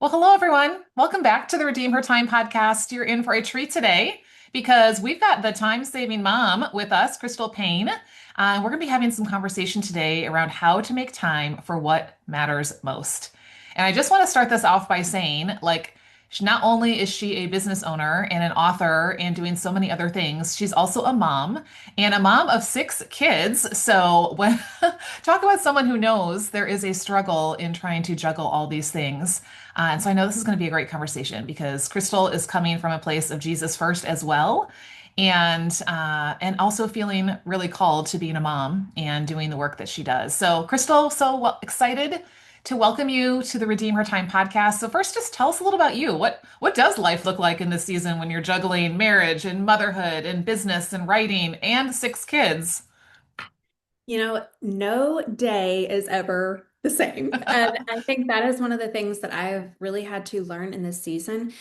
Well, hello, everyone. Welcome back to the Redeem Her Time podcast. You're in for a treat today because we've got the time-saving mom with us, Crystal Paine. We're going to be having some conversation today around how to make time for what matters most. And I just want to start this off by saying, not only is she a business owner and an author and doing so many other things, she's also a mom and a mom of six kids. So when talk about someone who knows there is a struggle in trying to juggle all these things. And so I know this is going to be a great conversation because Crystal is coming from a place of Jesus first as well, and also feeling really called to being a mom and doing the work that she does. So Crystal, excited to welcome you to the Redeem Her Time podcast. So first, just tell us a little about you. What does life look like in this season when you're juggling marriage and motherhood and business and writing and six kids? No day is ever the same. And I think that is one of the things that I've really had to learn in this season.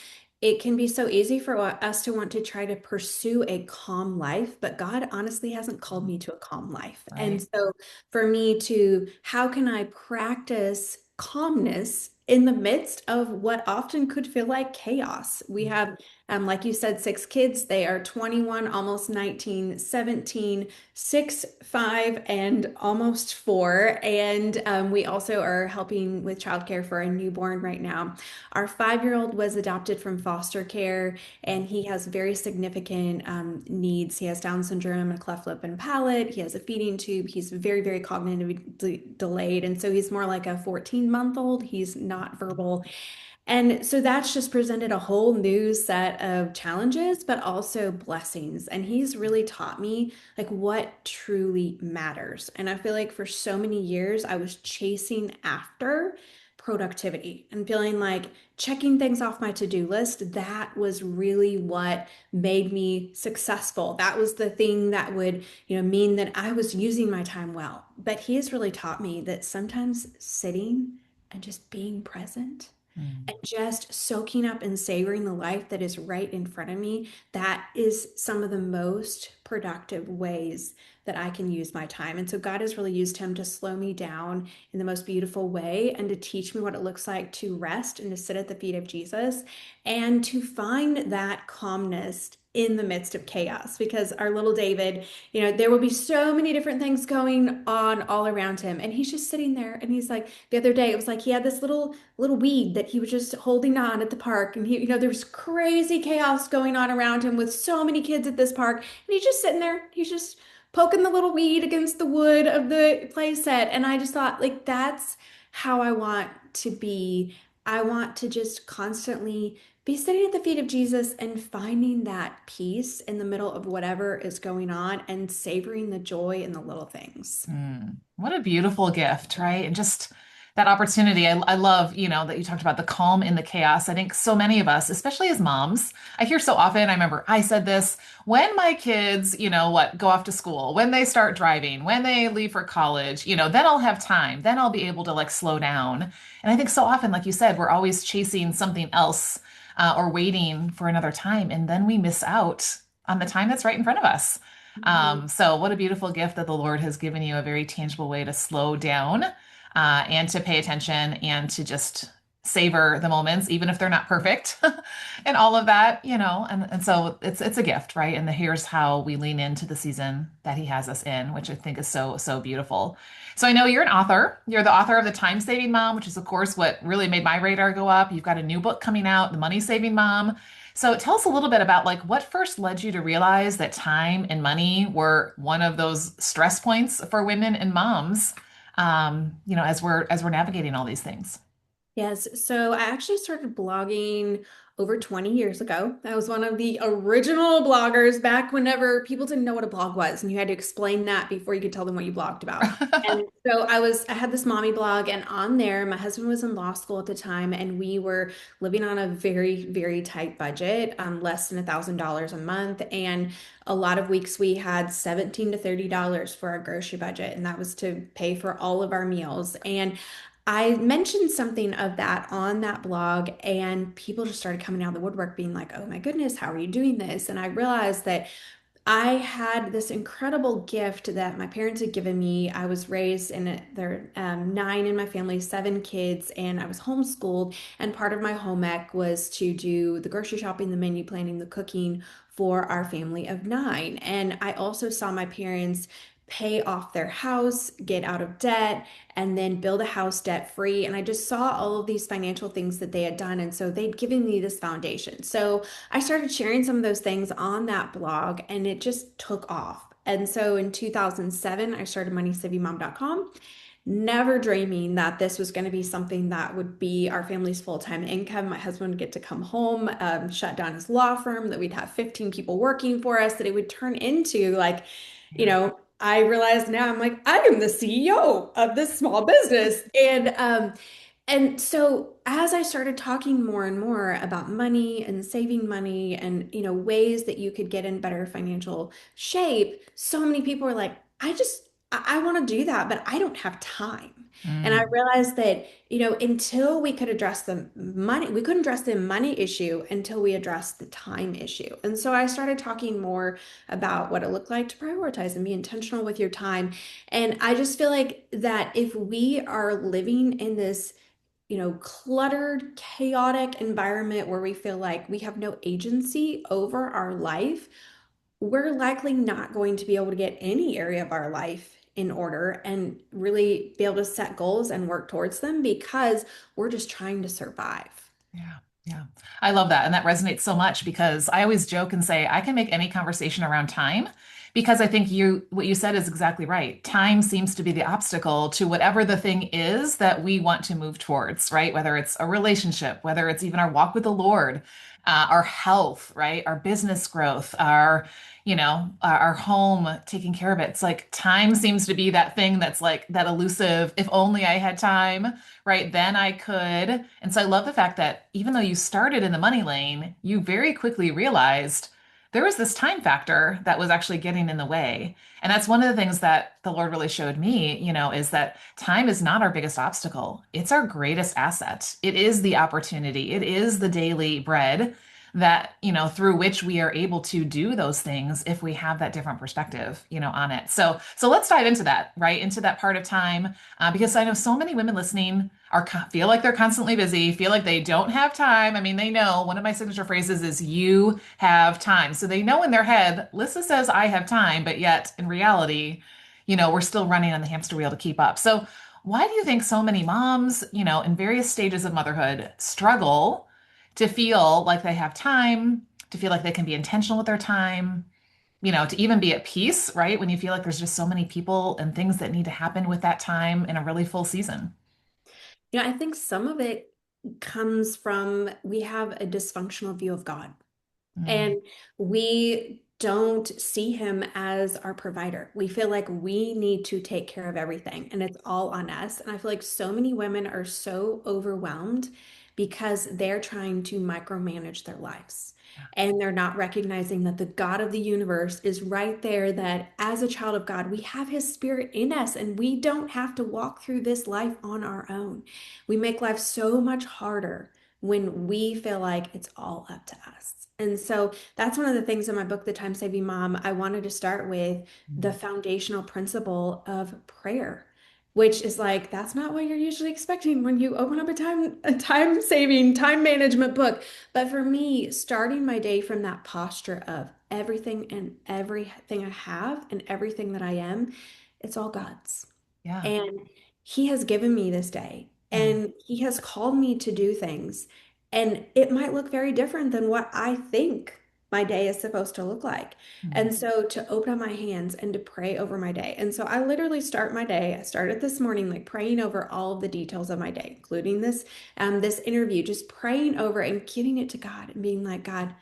It can be so easy for us to want to try to pursue a calm life, but God honestly hasn't called me to a calm life. And Right. so for me to, how can I practice calmness in the midst of what often could feel like chaos? We have, like you said, six kids. They are 21, almost 19, 17, 6, 5, and almost 4. And we also are helping with childcare for a newborn right now. Our 5-year-old was adopted from foster care, and he has very significant needs. He has Down syndrome, a cleft lip and palate. He has a feeding tube. He's very, very cognitively delayed. And so he's more like a 14-month-old. He's not verbal. And so that's just presented a whole new set of challenges, but also blessings. And he's really taught me like what truly matters. And I feel like for so many years, I was chasing after productivity and feeling like checking things off my to-do list, that was really what made me successful. That was the thing that would, mean that I was using my time well. But he has really taught me that sometimes sitting and just being present Mm. and just soaking up and savoring the life that is right in front of me, that is some of the most productive ways that I can use my time. And so God has really used him to slow me down in the most beautiful way and to teach me what it looks like to rest and to sit at the feet of Jesus and to find that calmness in the midst of chaos. Because our little David, there will be so many different things going on all around him. And he's just sitting there and he's like, the other day, it was like he had this little weed that he was just holding on at the park. And there was crazy chaos going on around him with so many kids at this park. And he's just sitting there. He's just poking the little weed against the wood of the play set. And I just thought, like, that's how I want to be. I want to just constantly be sitting at the feet of Jesus and finding that peace in the middle of whatever is going on and savoring the joy in the little things. What a beautiful gift, right? And just that opportunity. I love, that you talked about the calm in the chaos. I think so many of us, especially as moms, I hear so often, I remember I said this when my kids, go off to school, when they start driving, when they leave for college, then I'll have time. Then I'll be able to like slow down. And I think so often, like you said, we're always chasing something else or waiting for another time. And then we miss out on the time that's right in front of us. Mhm. So what a beautiful gift that the Lord has given you a very tangible way to slow down and to pay attention and to just savor the moments, even if they're not perfect and all of that, and so it's a gift, right? And here's how we lean into the season that he has us in, which I think is so, so beautiful. So I know you're an author. You're the author of The Time Saving Mom, which is, of course, what really made my radar go up. You've got a new book coming out, The Money Saving Mom. So tell us a little bit about like what first led you to realize that time and money were one of those stress points for women and moms, as we're navigating all these things. Yes, so I actually started blogging over 20 years ago. I was one of the original bloggers back whenever people didn't know what a blog was, and you had to explain that before you could tell them what you blogged about. And so I had this mommy blog, and on there, my husband was in law school at the time, and we were living on a very, very tight budget, less than $1,000 a month. And a lot of weeks we had 17 to $30 for our grocery budget, and that was to pay for all of our meals. And I mentioned something of that on that blog, and people just started coming out of the woodwork being like, oh my goodness, how are you doing this? And I realized that I had this incredible gift that my parents had given me. I was raised in there are nine in my family, seven kids, and I was homeschooled. And part of my home ec was to do the grocery shopping, the menu planning, the cooking for our family of nine. And I also saw my parents pay off their house, get out of debt, and then build a house debt free. And I just saw all of these financial things that they had done. And so they'd given me this foundation. So I started sharing some of those things on that blog and it just took off. And so in 2007, I started moneysavingmom.com, never dreaming that this was going to be something that would be our family's full-time income. My husband would get to come home, shut down his law firm, that we'd have 15 people working for us, that it would turn into like, Yeah. I realize now I'm like, I am the CEO of this small business. And so as I started talking more and more about money and saving money and ways that you could get in better financial shape, so many people were like, I want to do that, but I don't have time. And I Mm, realized that, until we could address the money, we couldn't address the money issue until we addressed the time issue. And so I started talking more about what it looked like to prioritize and be intentional with your time. And I just feel like that if we are living in this cluttered, chaotic environment where we feel like we have no agency over our life, we're likely not going to be able to get any area of our life in order and really be able to set goals and work towards them because we're just trying to survive. yeah. Yeah. I love that. And that resonates so much because I always joke and say I can make any conversation around time because I think what you said is exactly right. Time seems to be the obstacle to whatever the thing is that we want to move towards, right? Whether it's a relationship, whether it's even our walk with the Lord, our health, right? Our business growth, our home, taking care of it. It's like time seems to be that thing that's like that elusive, if only I had time, right? Then I could. And so I love the fact that even though you started in the money lane, you very quickly realized there was this time factor that was actually getting in the way. And that's one of the things that the Lord really showed me, is that time is not our biggest obstacle. It's our greatest asset. It is the opportunity. It is the daily bread that, through which we are able to do those things if we have that different perspective, on it. So let's dive into that, right? Into that part of time, because I know so many women listening feel like they're constantly busy, feel like they don't have time. I mean, they know one of my signature phrases is "you have time," so they know in their head, Lissa says I have time, but yet in reality, we're still running on the hamster wheel to keep up. So why do you think so many moms, in various stages of motherhood struggle to feel like they have time, to feel like they can be intentional with their time, to even be at peace, right? When you feel like there's just so many people and things that need to happen with that time in a really full season. I think some of it comes from we have a dysfunctional view of God. Mm, And we don't see him as our provider. We feel like we need to take care of everything and it's all on us. And I feel like so many women are so overwhelmed because they're trying to micromanage their lives. yeah, And they're not recognizing that the God of the universe is right there, that as a child of God, we have his spirit in us and we don't have to walk through this life on our own. We make life so much harder when we feel like it's all up to us. And so that's one of the things in my book, The Time Saving Mom. I wanted to start with the mm, foundational principle of prayer, which is like, that's not what you're usually expecting when you open up a time saving, time management book. But for me, starting my day from that posture of everything I have and everything that I am, it's all God's. yeah, And he has given me this day mm, and he has called me to do things. And it might look very different than what I think my day is supposed to look like. mm, And so to open up my hands and to pray over my day. And so I literally start my day. I started this morning like praying over all of the details of my day, including this interview, just praying over and giving it to God and being like, God,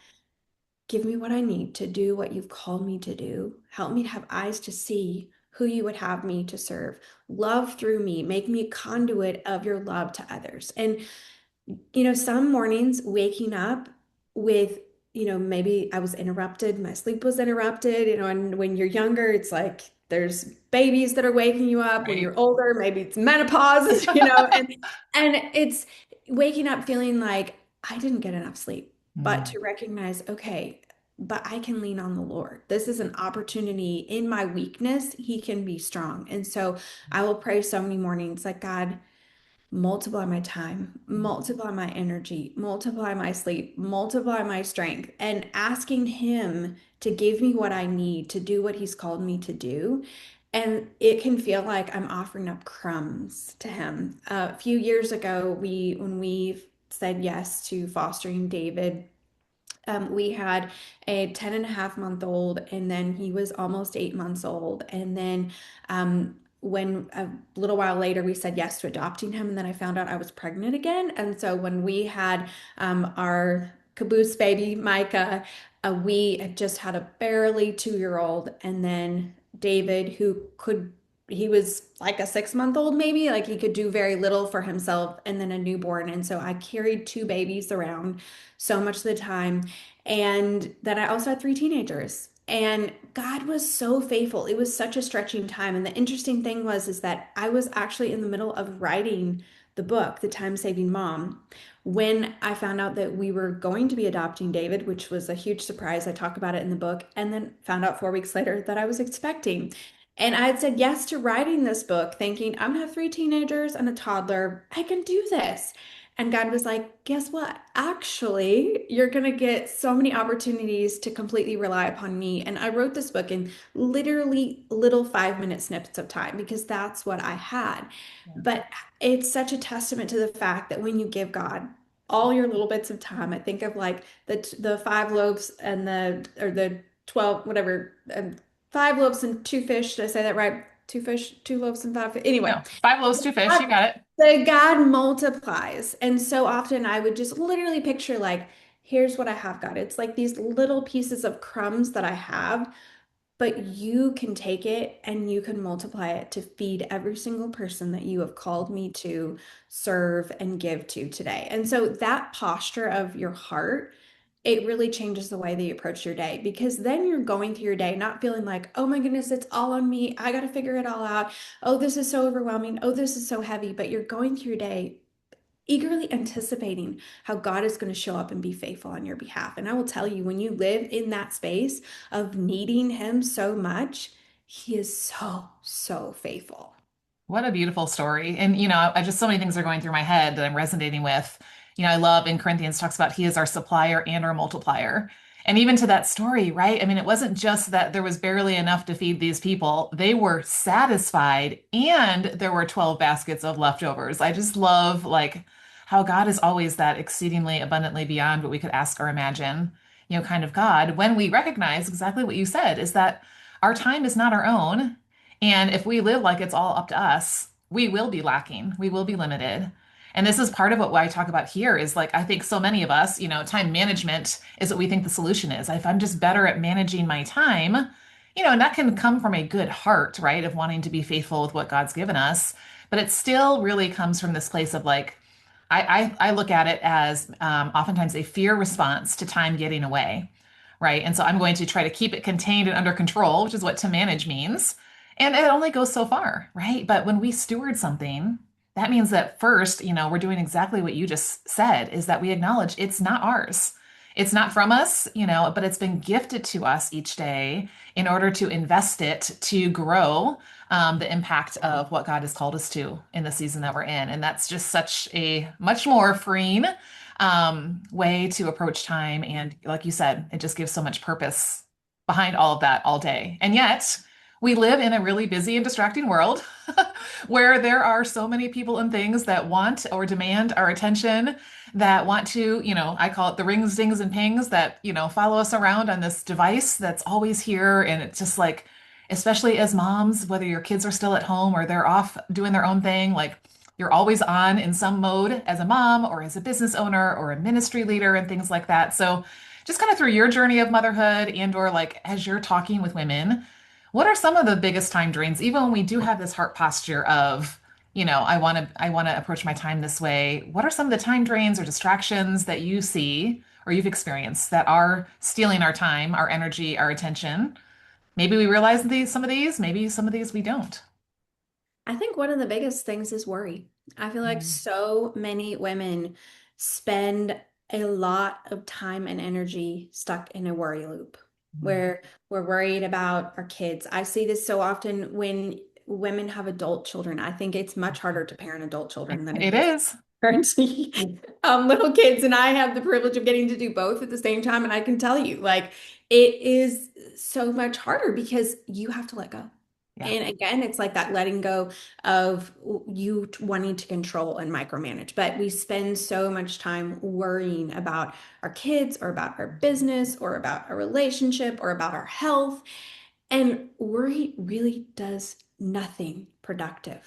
give me what I need to do what you've called me to do. Help me to have eyes to see who you would have me to serve. Love through me. Make me a conduit of your love to others. And some mornings waking up with, maybe I was interrupted, my sleep was interrupted, and when you're younger, it's like there's babies that are waking you up. When right. you're older, maybe it's menopause, and it's waking up feeling like I didn't get enough sleep, but Mm, to recognize, okay, but I can lean on the Lord. This is an opportunity in my weakness. He can be strong. And so I will pray so many mornings like, God, multiply my time, multiply my energy, multiply my sleep, multiply my strength, and asking Him to give me what I need to do what He's called me to do. And it can feel like I'm offering up crumbs to Him. A few years ago, when we said yes to fostering David, we had a 10 and a half month old, and then he was almost 8 months old. And then when a little while later we said yes to adopting him, and then I found out I was pregnant again. And so when we had our caboose baby, Micah, we had just had a barely 2 year old. And then David, he was like a 6 month old, maybe, like he could do very little for himself, and then a newborn. And so I carried two babies around so much of the time. And then I also had three teenagers. And God was so faithful. It was such a stretching time. And the interesting thing was is that I was actually in the middle of writing the book, The Time Saving Mom, when I found out that we were going to be adopting David, which was a huge surprise. I talk about it in the book, and then found out 4 weeks later that I was expecting. And I had said yes to writing this book, thinking I'm gonna have three teenagers and a toddler. I can do this. And God was like, guess what? Actually, you're going to get so many opportunities to completely rely upon me. And I wrote this book in literally little 5 minute snippets of time because that's what I had. Yeah. But it's such a testament to the fact that when you give God all your little bits of time, I think of like the five loaves and the 12, whatever, 5 loaves and two fish. Did I say that right? Two fish, 2 loaves and five fish. Anyway, No, five loaves, two fish. You God, got it. the God multiplies. And so often I would just literally picture like, here's what I have, God. It's like these little pieces of crumbs that I have, but you can take it and you can multiply it to feed every single person that you have called me to serve and give to today. And so that posture of your heart, it really changes the way that you approach your day because then you're going through your day not feeling like, oh my goodness, it's all on me. I got to figure it all out. Oh, this is so overwhelming. Oh, this is so heavy. But you're going through your day eagerly anticipating how God is going to show up and be faithful on your behalf. And I will tell you, when you live in that space of needing Him so much, He is so, so faithful. What a beautiful story. And, I just so many things are going through my head that I'm resonating with. I love in Corinthians talks about he is our supplier and our multiplier. And even to that story, right? I mean, it wasn't just that there was barely enough to feed these people. They were satisfied and there were 12 baskets of leftovers. I just love like how God is always that exceedingly abundantly beyond what we could ask or imagine, kind of God when we recognize exactly what you said is that our time is not our own. And if we live like it's all up to us, we will be lacking. We will be limited. And this is part of what I talk about here is like, I think so many of us, time management is what we think the solution is. If I'm just better at managing my time, and that can come from a good heart, right, of wanting to be faithful with what God's given us. But it still really comes from this place of like, I look at it as oftentimes a fear response to time getting away, right? And so I'm going to try to keep it contained and under control, which is what to manage means. And it only goes so far, right? But when we steward something, that means that first, we're doing exactly what you just said, is that we acknowledge it's not ours. It's not from us, but it's been gifted to us each day in order to invest it to grow the impact of what God has called us to in the season that we're in. And that's just such a much more freeing way to approach time. And like you said, it just gives so much purpose behind all of that all day. And yet, we live in a really busy and distracting world where there are so many people and things that want or demand our attention, that want to, I call it the rings, dings, and pings that, follow us around on this device that's always here. And it's just like, especially as moms, whether your kids are still at home or they're off doing their own thing, like you're always on in some mode as a mom or as a business owner or a ministry leader and things like that. So just kind of through your journey of motherhood and or like as you're talking with women, what are some of the biggest time drains, even when we do have this heart posture of, I want to approach my time this way. What are some of the time drains or distractions that you see or you've experienced that are stealing our time, our energy, our attention? Maybe we realize some of these, maybe some of these we don't. I think one of the biggest things is worry. I feel like Mm, so many women spend a lot of time and energy stuck in a worry loop Mm. where we're worried about our kids. I see this so often when women have adult children. I think it's much harder to parent adult children than it It is is. parent little kids. And I have the privilege of getting to do both at the same time. And I can tell you, like, it is so much harder because you have to let go. Yeah. And again, it's like that letting go of you wanting to control and micromanage. But we spend so much time worrying about our kids or about our business or about our relationship or about our health. And worry really does nothing productive.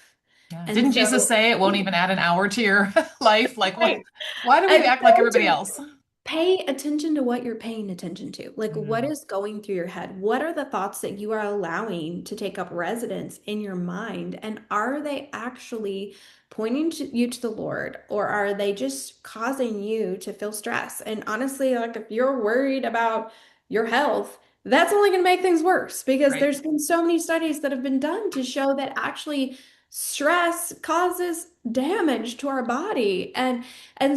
Yeah. And Didn't Jesus so, say it won't even add an hour to your life? Like, what? right. Why do we And act like so everybody to else? pay attention to what you're paying attention to. Like, what Mm. is going through your head? What are the thoughts that you are allowing to take up residence in your mind? And are they actually pointing you to the Lord, or are they just causing you to feel stress? And honestly, like, if you're worried about your health, that's only going to make things worse because Right. there's been so many studies that have been done to show that actually stress causes damage to our body. And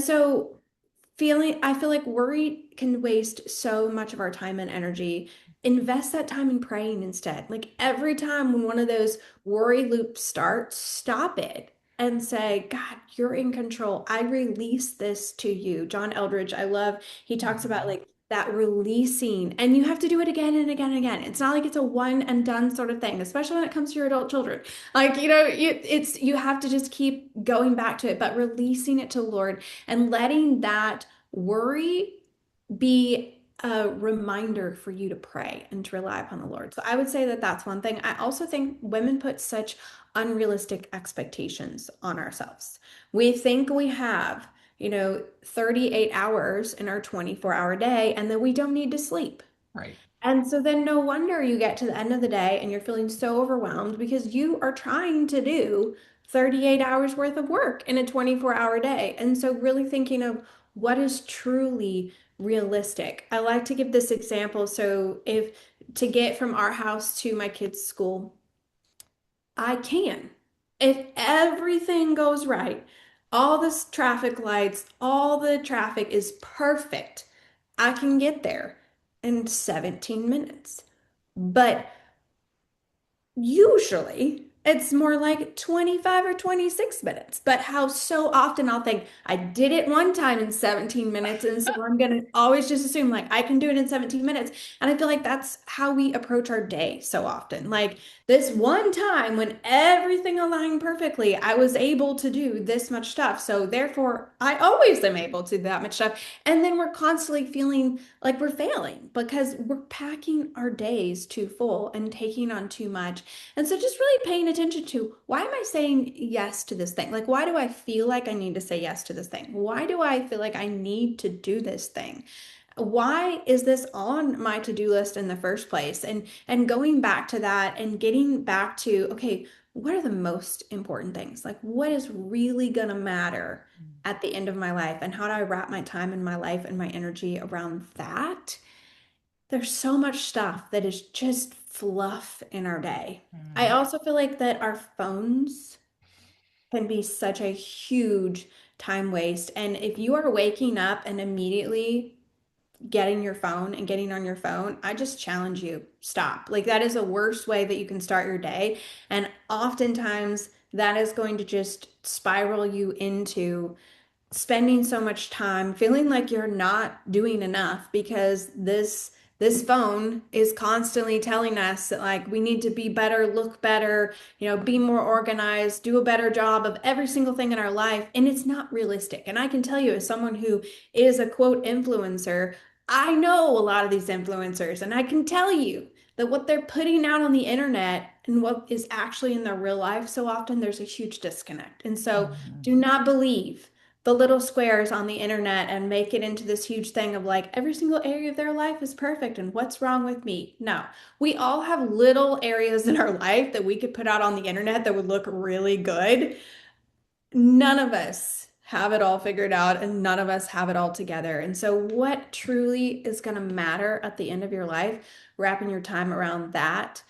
so I feel like worry can waste so much of our time and energy. Invest that time in praying instead. Like every time when one of those worry loops starts, stop it and say, God, you're in control. I release this to you. John Eldridge, I love, he talks about Mhm. like that releasing, and you have to do it again and again and again. It's not like it's a one and done sort of thing, especially when it comes to your adult children. Like, you have to just keep going back to it, but releasing it to the Lord and letting that worry be a reminder for you to pray and to rely upon the Lord. So I would say that that's one thing. I also think women put such unrealistic expectations on ourselves. We think we have, 38 hours in our 24-hour day, and then we don't need to sleep. Right. And so then no wonder you get to the end of the day and you're feeling so overwhelmed because you are trying to do 38 hours worth of work in a 24-hour day. And so really thinking of what is truly realistic. I like to give this example. So if to get from our house to my kids' school, I can. If everything goes right, all this traffic lights, all the traffic is perfect, I can get there in 17 minutes. But usually it's more like 25 or 26 minutes. But how so often I'll think, I did it one time in 17 minutes. And so I'm going to always just assume like I can do it in 17 minutes. And I feel like that's how we approach our day so often. Like this one time when everything aligned perfectly, I was able to do this much stuff. So therefore, I always am able to do that much stuff. And then we're constantly feeling like we're failing because we're packing our days too full and taking on too much. And so just really paying attention to why am I saying yes to this thing? Like, why do I feel like I need to say yes to this thing? Why do I feel like I need to do this thing? Why is this on my to-do list in the first place? And going back to that and getting back to, okay, what are the most important things? Like what is really gonna matter at the end of my life? And how do I wrap my time and my life and my energy around that? There's so much stuff that is just fluff in our day. I Mm. also feel like that our phones can be such a huge time waste. And if you are waking up and immediately getting your phone and getting on your phone, I just challenge you, stop. Like that is the worst way that you can start your day. And oftentimes that is going to just spiral you into spending so much time feeling like you're not doing enough because this phone is constantly telling us that like we need to be better, look better, be more organized, do a better job of every single thing in our life, and it's not realistic. And I can tell you as someone who is a quote influencer, I know a lot of these influencers and I can tell you that what they're putting out on the internet and what is actually in their real life, so often there's a huge disconnect. And so Mhm. do not believe the little squares on the internet and make it into this huge thing of like every single area of their life is perfect and what's wrong with me? No, we all have little areas in our life that we could put out on the internet that would look really good. None of us have it all figured out and none of us have it all together. And so, what truly is going to matter at the end of your life, wrapping your time around that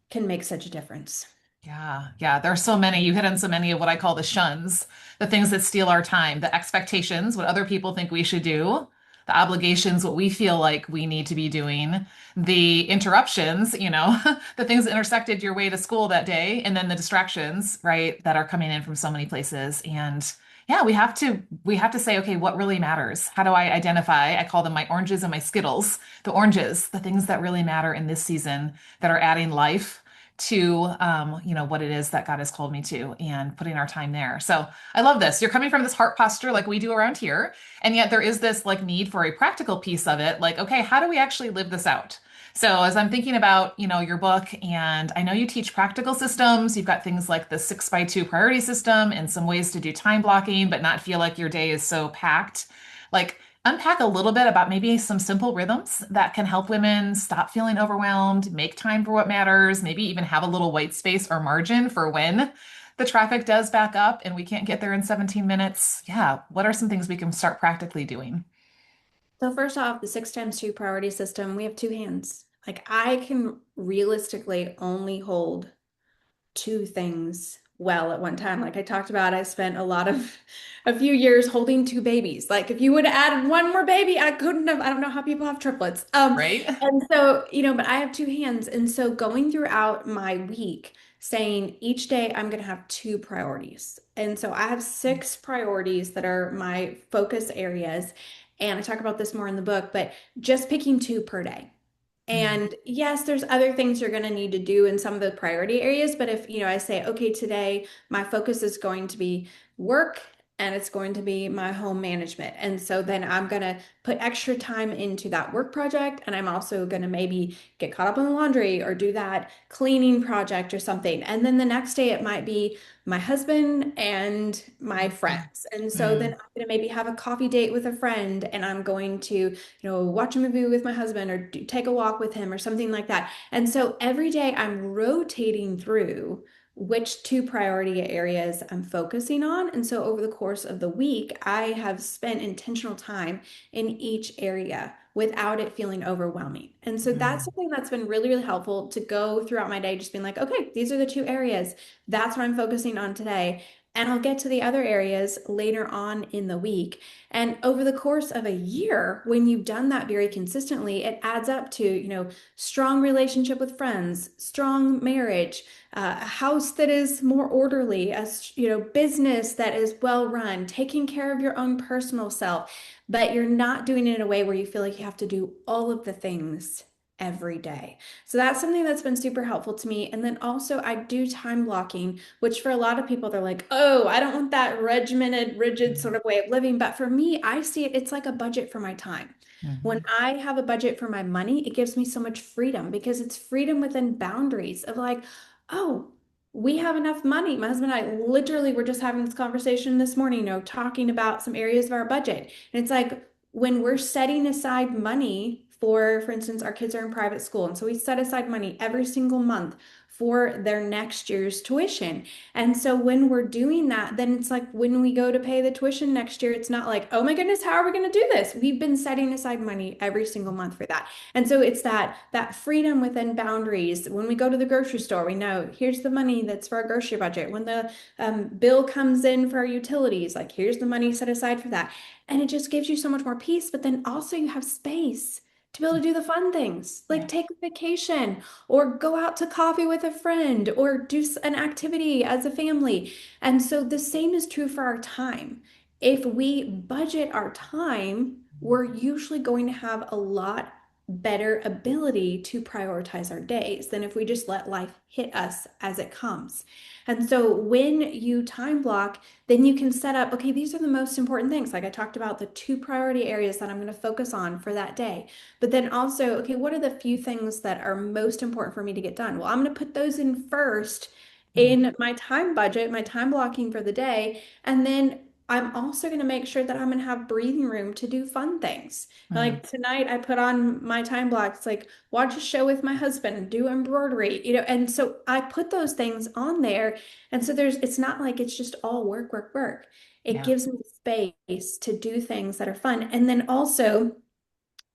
can make such a difference. Yeah, yeah. There are so many. You hit on so many of what I call the shuns, the things that steal our time, the expectations, what other people think we should do, the obligations, what we feel like we need to be doing, the interruptions, the things that intersected your way to school that day, and then the distractions, right, that are coming in from so many places. And yeah, we have to say, okay, what really matters? How do I identify? I call them my oranges and my Skittles, the oranges, the things that really matter in this season that are adding life to what it is that God has called me to and putting our time there. So I love this. You're coming from this heart posture like we do around here, and yet there is this like need for a practical piece of it. Like, okay, how do we actually live this out? So as I'm thinking about, your book, and I know you teach practical systems, you've got things like the 6x2 priority system and some ways to do time blocking, but not feel like your day is so packed. Like, unpack a little bit about maybe some simple rhythms that can help women stop feeling overwhelmed, make time for what matters, maybe even have a little white space or margin for when the traffic does back up and we can't get there in 17 minutes. Yeah, what are some things we can start practically doing? So first off, the 6 times 2 priority system, we have two hands. Like I can realistically only hold two things well at one time. Like I talked about, I spent a few years holding two babies. Like if you would have added one more baby, I couldn't have, I don't know how people have triplets. Right? And so, but I have two hands. And so going throughout my week, saying each day I'm going to have two priorities. And so I have six priorities that are my focus areas. And I talk about this more in the book, but just picking two per day. Mm, And yes, there's other things you're going to need to do in some of the priority areas, but if, I say, okay, today my focus is going to be work and it's going to be my home management. And so then I'm going to put extra time into that work project. And I'm also going to maybe get caught up on the laundry or do that cleaning project or something. And then the next day it might be my husband and my friends. And so then mm, I'm going to maybe have a coffee date with a friend and I'm going to watch a movie with my husband or take a walk with him or something like that. And so every day I'm rotating through which two priority areas I'm focusing on. And so over the course of the week, I have spent intentional time in each area without it feeling overwhelming. And so that's mm, something that's been really, really helpful to go throughout my day, just being like, okay, these are the two areas. That's what I'm focusing on today. And I'll get to the other areas later on in the week. And over the course of a year, when you've done that very consistently, it adds up to, strong relationship with friends, strong marriage, a house that is more orderly, business that is well run, taking care of your own personal self, but you're not doing it in a way where you feel like you have to do all of the things every day. So that's something that's been super helpful to me. And then also I do time blocking, which for a lot of people, they're like, oh, I don't want that regimented, rigid mm, sort of way of living. But for me, I see it, it's like a budget for my time. When mhm, I have a budget for my money, it gives me so much freedom because it's freedom within boundaries of like, oh, we have enough money. My husband and I literally were just having this conversation this morning, talking about some areas of our budget. And it's like when we're setting aside money for instance, our kids are in private school. And so we set aside money every single month for their next year's tuition. And so when we're doing that, then it's like when we go to pay the tuition next year, it's not like, oh my goodness, how are we going to do this? We've been setting aside money every single month for that. And so it's that freedom within boundaries. When we go to the grocery store, we know here's the money that's for our grocery budget. When the bill comes in for our utilities, like here's the money set aside for that. And it just gives you so much more peace, but then also you have space to be able to do the fun things, like yeah. take a vacation or go out to coffee with a friend or do an activity as a family. And so the same is true for our time. If we budget our time, we're usually going to have a lot better ability to prioritize our days than if we just let life hit us as it comes. And so when you time block, then you can set up, okay, these are the most important things. Like I talked about the two priority areas that I'm going to focus on for that day. But then also, okay, what are the few things that are most important for me to get done? Well, I'm going to put those in first Mm, in my time budget, my time blocking for the day. And then I'm also going to make sure that I'm going to have breathing room to do fun things. mm, Like tonight, I put on my time block. It's like watch a show with my husband and do embroidery, and so I put those things on there. And so it's not like it's just all work, work, work. It yeah. gives me space to do things that are fun. And then also,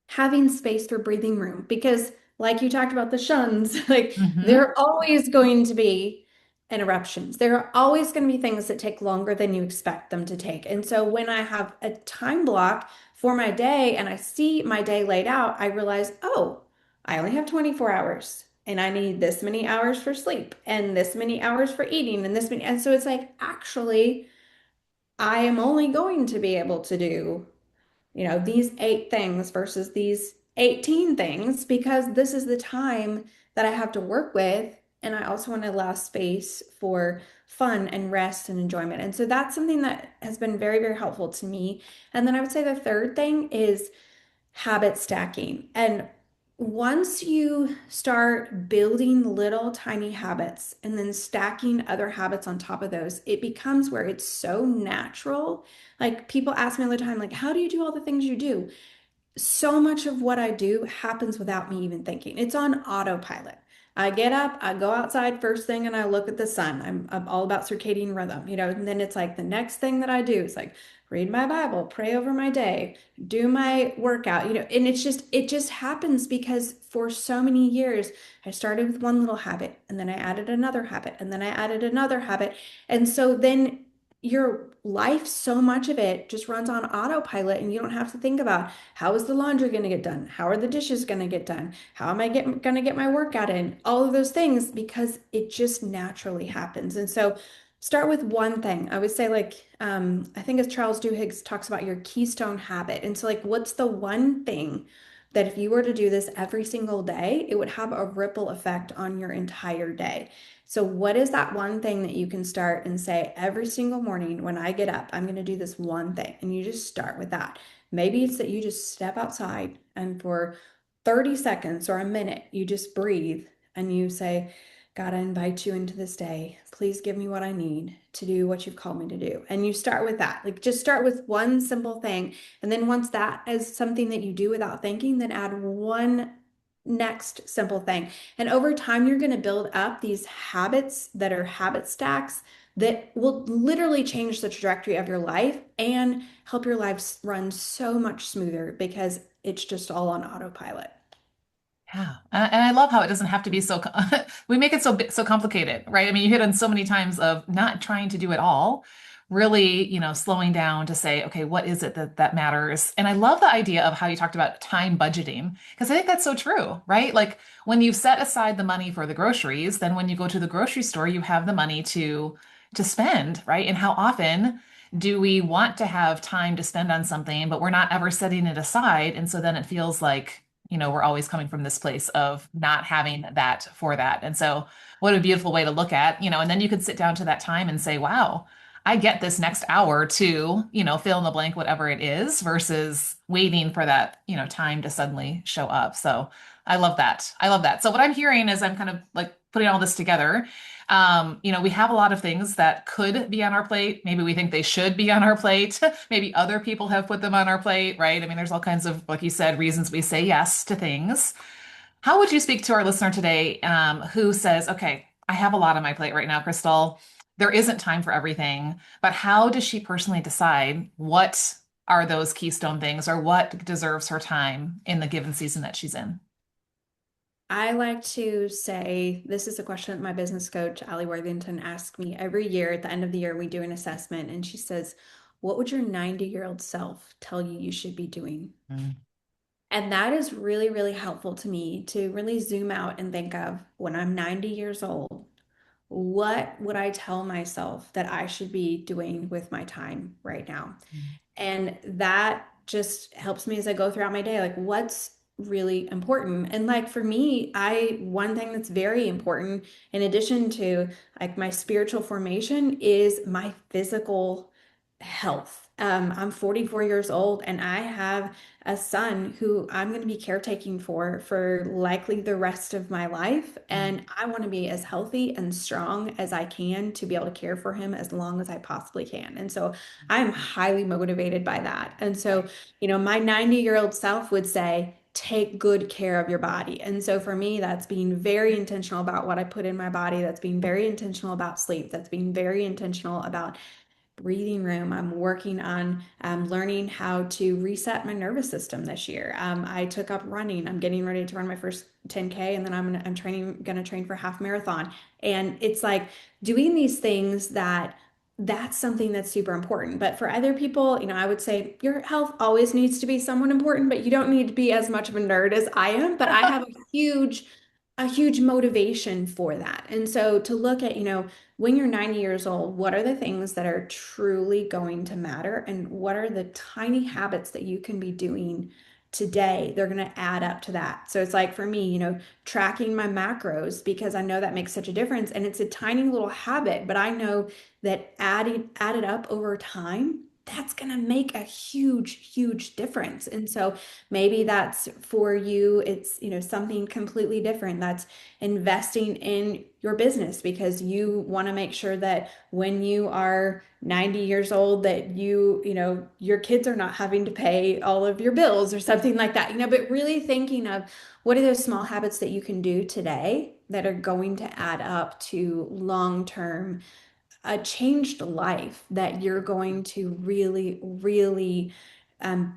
having space for breathing room because like you talked about the shuns like Hmm. they're always going to be interruptions. There are always going to be things that take longer than you expect them to take. And so when I have a time block for my day and I see my day laid out, I realize, oh, I only have 24 hours and I need this many hours for sleep and this many hours for eating and this many. And so it's like, actually, I am only going to be able to do these 8 things versus these 18 things because this is the time that I have to work with. And I also want to allow space for fun and rest and enjoyment. And so that's something that has been very, very helpful to me. And then I would say the third thing is habit stacking. And once you start building little tiny habits and then stacking other habits on top of those, it becomes where it's so natural. Like people ask me all the time, like, how do you do all the things you do? So much of what I do happens without me even thinking. It's on autopilot. I get up, I go outside first thing, and I look at the sun. I'm all about circadian rhythm, and then it's like the next thing that I do is like read my Bible, pray over my day, do my workout, and it just happens because for so many years, I started with one little habit, and then I added another habit, and then I added another habit. And so then your life, so much of it just runs on autopilot, and you don't have to think about how is the laundry going to get done? How are the dishes going to get done? How am I going to get my workout in? All of those things because it just naturally happens. And so start with one thing. I would say I think as Charles Duhigg talks about your keystone habit. And so like what's the one thing that if you were to do this every single day, it would have a ripple effect on your entire day. So what is that one thing that you can start and say every single morning when I get up, I'm going to do this one thing. And you just start with that. Maybe it's that you just step outside and for 30 seconds or a minute, you just breathe and you say, God, I invite you into this day. Please give me what I need to do what you've called me to do. And you start with that. Like just start with one simple thing. And then once that is something that you do without thinking, then add one next simple thing. And over time, you're going to build up these habits that are habit stacks that will literally change the trajectory of your life and help your life run so much smoother because it's just all on autopilot. Yeah, and I love how it doesn't have to be so. We make it so complicated, right? I mean, you hit on so many times of not trying to do it all, really, slowing down to say, okay, what is it that matters? And I love the idea of how you talked about time budgeting because I think that's so true, right? Like when you set aside the money for the groceries, then when you go to the grocery store, you have the money to spend, right? And how often do we want to have time to spend on something, but we're not ever setting it aside, and so then it feels like we're always coming from this place of not having that for that. And so, what a beautiful way to look at, and then you could sit down to that time and say, wow, I get this next hour to, fill in the blank, whatever it is, versus waiting for that, time to suddenly show up. So, I love that. I love that. So, what I'm hearing is I'm kind of like putting all this together. We have a lot of things that could be on our plate. Maybe we think they should be on our plate. Maybe other people have put them on our plate, right? I mean, there's all kinds of, like you said, reasons we say yes to things. How would you speak to our listener today, who says, okay, I have a lot on my plate right now, Crystal. There isn't time for everything, but how does she personally decide what are those keystone things or what deserves her time in the given season that she's in? I like to say this is a question that my business coach, Ali Worthington, asks me every year. At the end of the year, we do an assessment, and she says, what would your 90-year-old self tell you you should be doing? Mm. And that is really, really helpful to me to really zoom out and think of when I'm 90 years old, what would I tell myself that I should be doing with my time right now? And that just helps me as I go throughout my day. Like, what's really important? And like for me, one thing that's very important, in addition to like my spiritual formation, is my physical health. I'm 44 years old and I have a son who I'm going to be caretaking for likely the rest of my life. Mm. And I want to be as healthy and strong as I can to be able to care for him as long as I possibly can. And so I'm highly motivated by that. And so, my 90-year-old self would say, take good care of your body. And so for me, that's being very intentional about what I put in my body. That's being very intentional about sleep. That's being very intentional about breathing room. I'm working on learning how to reset my nervous system this year. I took up running. I'm getting ready to run my first 10K, and then I'm gonna train for half marathon. And it's like doing these things that's something that's super important. But for other people, I would say your health always needs to be somewhat important, but you don't need to be as much of a nerd as I am. But I have a huge motivation for that. And so to look at, when you're 90 years old, what are the things that are truly going to matter? And what are the tiny habits that you can be doing today? They're going to add up to that. So it's like for me, tracking my macros because I know that makes such a difference. And it's a tiny little habit, but I know that added up over time, that's going to make a huge, huge difference. And so maybe that's for you, it's, something completely different. That's investing in your business because you want to make sure that when you are 90 years old that your kids are not having to pay all of your bills or something like that. But really thinking of what are those small habits that you can do today that are going to add up to long-term a changed life that you're going to really, really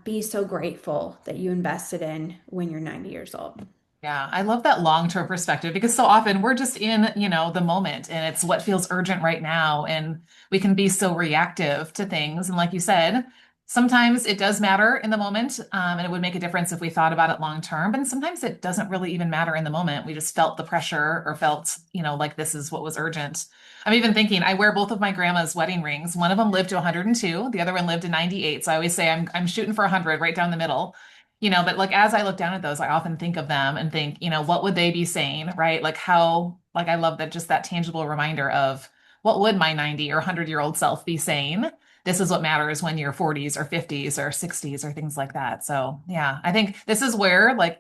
be so grateful that you invested in when you're 90 years old. Yeah, I love that long-term perspective because so often we're just in, the moment and it's what feels urgent right now. And we can be so reactive to things. And like you said, sometimes it does matter in the moment, and it would make a difference if we thought about it long term. But sometimes it doesn't really even matter in the moment. We just felt the pressure or felt, like this is what was urgent. I'm even thinking I wear both of my grandma's wedding rings. One of them lived to 102, the other one lived to 98. So I always say I'm shooting for 100 right down the middle. But like as I look down at those, I often think of them and think, what would they be saying, right? Like how, like I love that just that tangible reminder of what would my 90 or 100-year-old self be saying? This is what matters when you're 40s or 50s or 60s or things like that. So yeah, I think this is where, like,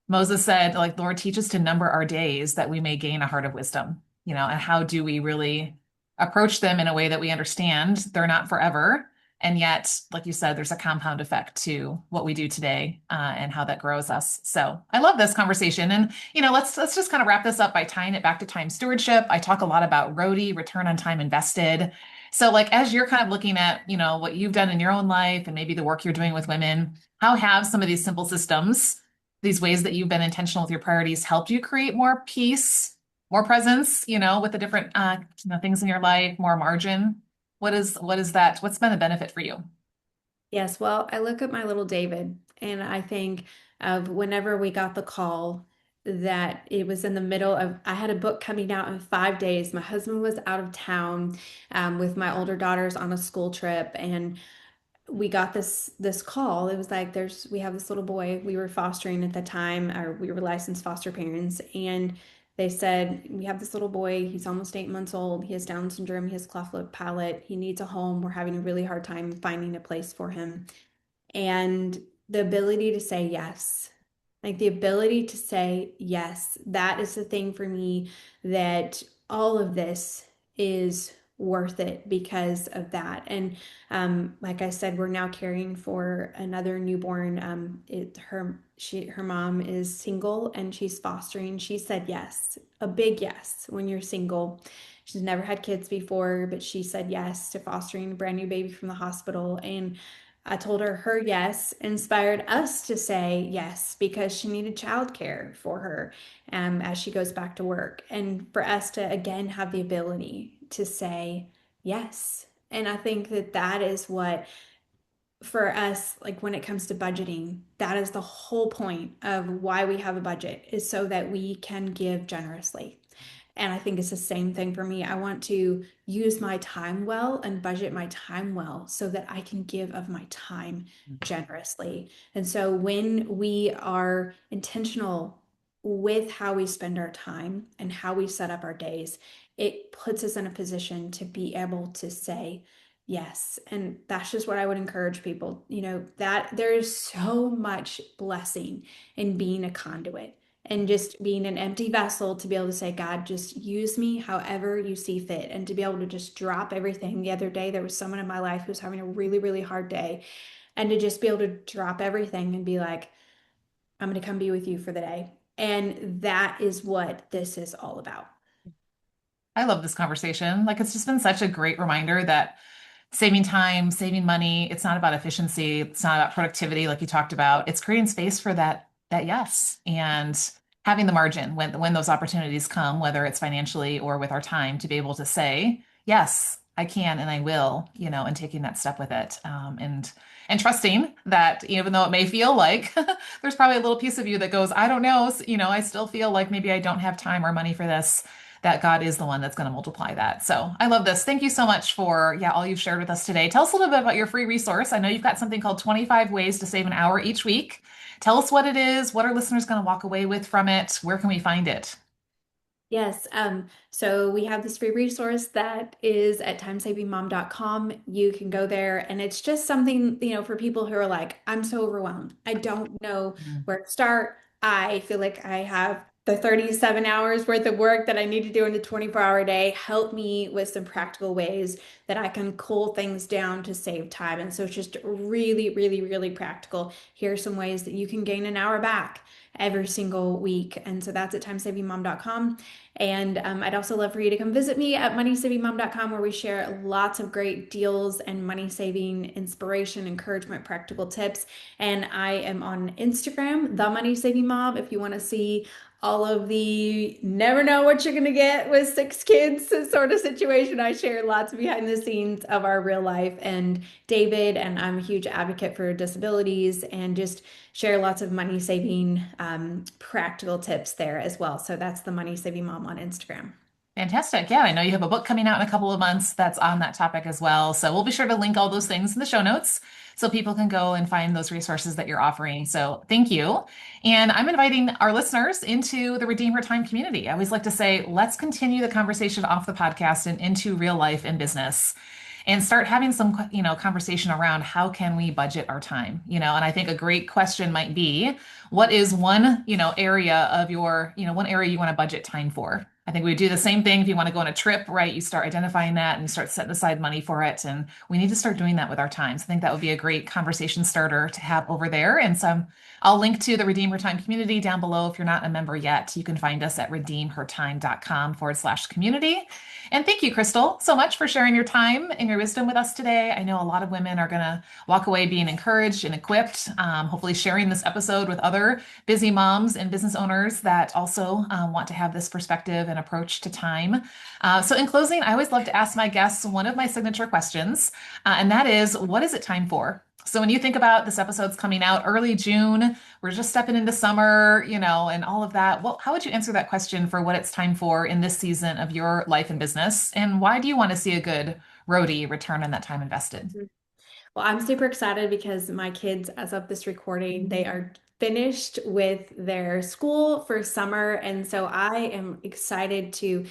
Moses said, like, Lord, teach us to number our days that we may gain a heart of wisdom, and how do we really approach them in a way that we understand they're not forever, and yet, like you said, there's a compound effect to what we do today, and how that grows us. So I love this conversation. And, let's just kind of wrap this up by tying it back to time stewardship. I talk a lot about ROTI, return on time invested. So like as you're kind of looking at, what you've done in your own life and maybe the work you're doing with women, how have some of these simple systems, these ways that you've been intentional with your priorities helped you create more peace, more presence, with the different things in your life, more margin? What is that? What's been a benefit for you? Yes, well, I look at my little David and I think of whenever we got the call that it was in the middle of, I had a book coming out in 5 days. My husband was out of town with my older daughters on a school trip, and we got this call. It was like we have this little boy we were fostering at the time, or we were licensed foster parents, and they said we have this little boy. He's almost 8 months old. He has Down syndrome. He has cleft lip palate. He needs a home. We're having a really hard time finding a place for him. And the ability to say yes, like the ability to say yes, that is the thing for me that all of this is worth it because of that. And like I said, we're now caring for another newborn. Her mom is single and she's fostering. She said yes, a big yes when you're single. She's never had kids before, but she said yes to fostering a brand new baby from the hospital. And I told her her yes inspired us to say yes because she needed childcare for her as she goes back to work. And for us to again have the ability to say yes. And I think that that is what, for us, like when it comes to budgeting, that is the whole point of why we have a budget, is so that we can give generously. And I think it's the same thing for me. I want to use my time well and budget my time well so that I can give of my time generously. And so when we are intentional with how we spend our time and how we set up our days, it puts us in a position to be able to say yes. And that's just what I would encourage people, that there is so much blessing in being a conduit and just being an empty vessel to be able to say, God, just use me however you see fit. And to be able to just drop everything. The other day, there was someone in my life who was having a really, really hard day. And to just be able to drop everything and be like, I'm going to come be with you for the day. And that is what this is all about. I love this conversation. Like it's just been such a great reminder that saving time, saving money. It's not about efficiency. It's not about productivity like you talked about. It's creating space for that yes and having the margin when those opportunities come, whether it's financially or with our time, to be able to say, yes, I can and I will, and taking that step with it. And trusting that even though it may feel like there's probably a little piece of you that goes, I don't know, I still feel like maybe I don't have time or money for this, that God is the one that's going to multiply that. So I love this. Thank you so much for, yeah, all you've shared with us today. Tell us a little bit about your free resource. I know you've got something called 25 Ways to Save an Hour Each Week. Tell us what it is. What are listeners going to walk away with from it? Where can we find it? Yes. So we have this free resource that is at timesavingmom.com. You can go there and it's just something, for people who are like, I'm so overwhelmed. I don't know Mm. where to start. I feel like I have the 37 hours worth of work that I need to do in a 24-hour day. Help me with some practical ways that I can cool things down to save time. And so it's just really, really, really practical. Here are some ways that you can gain an hour back every single week. And so that's at timesavingmom.com. And I'd also love for you to come visit me at moneysavingmom.com, where we share lots of great deals and money saving inspiration, encouragement, practical tips. And I am on Instagram, the Money Saving Mom, if you want to see all of the never know what you're going to get with 6 kids sort of situation. I share lots behind the scenes of our real life and David, and I'm a huge advocate for disabilities and just share lots of money saving practical tips there as well. So that's the Money Saving Mom on Instagram. Fantastic. Yeah, I know you have a book coming out in a couple of months that's on that topic as well. So we'll be sure to link all those things in the show notes so people can go and find those resources that you're offering. So thank you. And I'm inviting our listeners into the Redeem Her Time community. I always like to say, let's continue the conversation off the podcast and into real life and business and start having some, conversation around how can we budget our time, and I think a great question might be, what is one, area of your, one area you want to budget time for? I think we would do the same thing if you want to go on a trip, right? You start identifying that and you start setting aside money for it. And we need to start doing that with our time. So I think that would be a great conversation starter to have over there. And so I'll link to the Redeem Her Time community down below. If you're not a member yet, you can find us at redeemhertime.com/community. And thank you, Crystal, so much for sharing your time and your wisdom with us today. I know a lot of women are going to walk away being encouraged and equipped, hopefully sharing this episode with other busy moms and business owners that also want to have this perspective and approach to time. So, in closing, I always love to ask my guests one of my signature questions, and that is, what is it time for? So, when you think about this episode's coming out early June, we're just stepping into summer, and all of that. Well, how would you answer that question for what it's time for in this season of your life and business? And why do you want to see a good roadie return on that time invested? Well, I'm super excited because my kids, as of this recording, they are finished with their school for summer. And so I am excited to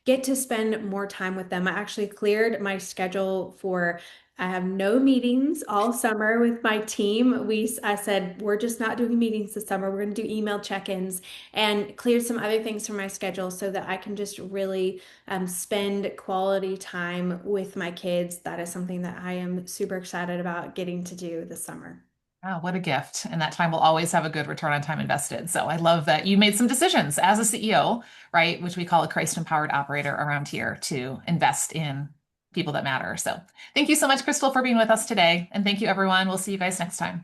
get to spend more time with them. I actually cleared my schedule for, I have no meetings all summer with my team. I said, we're just not doing meetings this summer. We're going to do email check-ins and cleared some other things from my schedule so that I can just really spend quality time with my kids. That is something that I am super excited about getting to do this summer. Wow, what a gift. And that time will always have a good return on time invested. So I love that you made some decisions as a CEO, right? Which we call a Christ empowered operator around here, to invest in people that matter. So thank you so much, Crystal, for being with us today. And thank you, everyone. We'll see you guys next time.